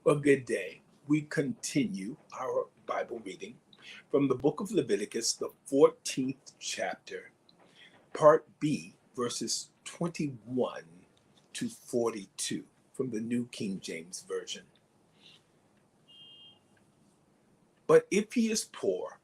Well, good day. We continue our Bible reading from the book of Leviticus, the 14th chapter, part B, verses 21 to 42 from the New King James Version. But if he is poor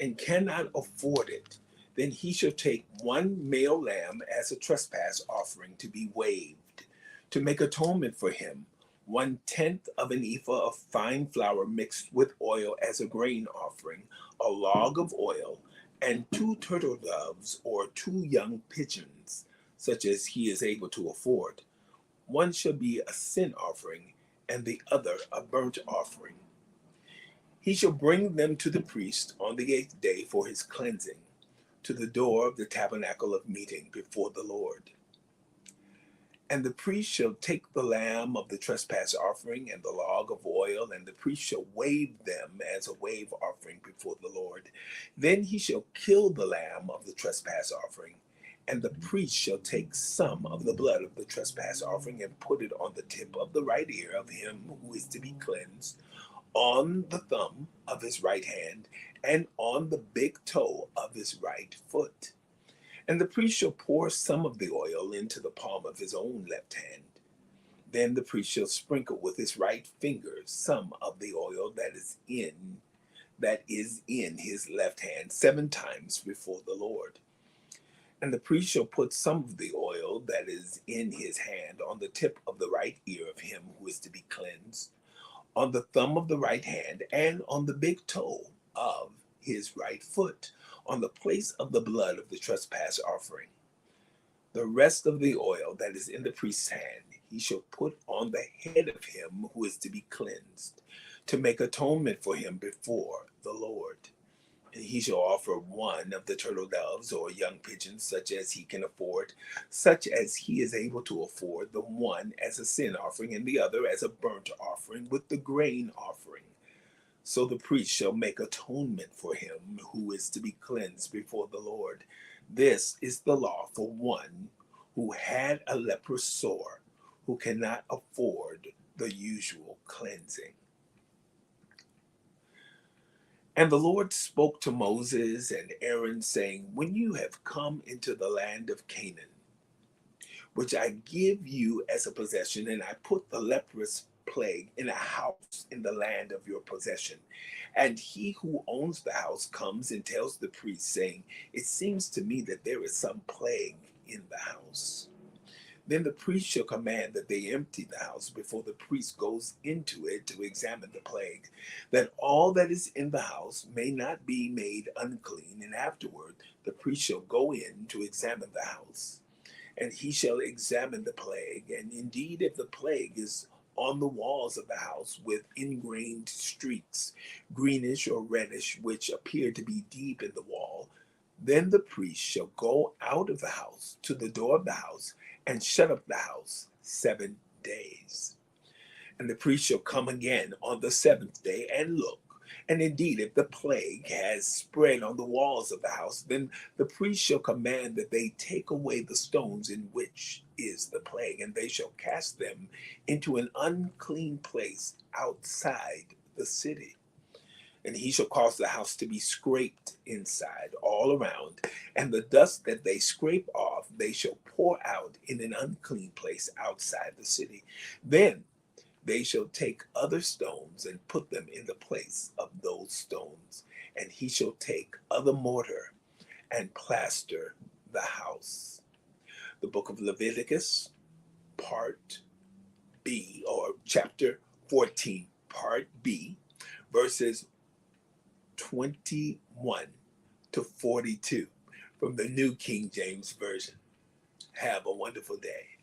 and cannot afford it, then he shall take one male lamb as a trespass offering to be waved, to make atonement for him, 1/10 of an ephah of fine flour mixed with oil as a grain offering, a log of oil, and 2 turtle doves or 2 young pigeons, such as he is able to afford. One shall be a sin offering, and the other a burnt offering. He shall bring them to the priest on the 8th day for his cleansing, to the door of the tabernacle of meeting before the Lord. And the priest shall take the lamb of the trespass offering and the log of oil, and the priest shall wave them as a wave offering before the Lord. Then he shall kill the lamb of the trespass offering, and the priest shall take some of the blood of the trespass offering and put it on the tip of the right ear of him who is to be cleansed, on the thumb of his right hand, and on the big toe of his right foot. And the priest shall pour some of the oil into the palm of his own left hand. Then the priest shall sprinkle with his right finger some of the oil that is in his left hand 7 times before the Lord. And the priest shall put some of the oil that is in his hand on the tip of the right ear of him who is to be cleansed, on the thumb of the right hand, and on the big toe of his right foot, on the place of the blood of the trespass offering. The rest of the oil that is in the priest's hand he shall put on the head of him who is to be cleansed, to make atonement for him before the Lord. And he shall offer one of the turtle doves or young pigeons, such as he can afford, such as he is able to afford, the one as a sin offering and the other as a burnt offering with the grain offering. So the priest shall make atonement for him who is to be cleansed before the Lord. This is the law for one who had a leprous sore, who cannot afford the usual cleansing. And the Lord spoke to Moses and Aaron, saying, When you have come into the land of Canaan, which I give you as a possession, and I put the leprous plague in a house in the land of your possession, and he who owns the house comes and tells the priest, saying, It seems to me that there is some plague in the house. Then the priest shall command that they empty the house before the priest goes into it to examine the plague, that all that is in the house may not be made unclean, and afterward the priest shall go in to examine the house. And he shall examine the plague, and indeed if the plague is on the walls of the house with ingrained streaks, greenish or reddish, which appear to be deep in the wall, then the priest shall go out of the house to the door of the house and shut up the house 7 days. And the priest shall come again on the 7th day and look. And indeed, if the plague has spread on the walls of the house, then the priest shall command that they take away the stones in which is the plague, and they shall cast them into an unclean place outside the city. And he shall cause the house to be scraped inside all around, and the dust that they scrape off they shall pour out in an unclean place outside the city. Then they shall take other stones and put them in the place of those stones, and he shall take other mortar and plaster the house. The book of Leviticus, part B, or chapter 14, part B, verses 21 to 42 from the New King James Version. Have a wonderful day.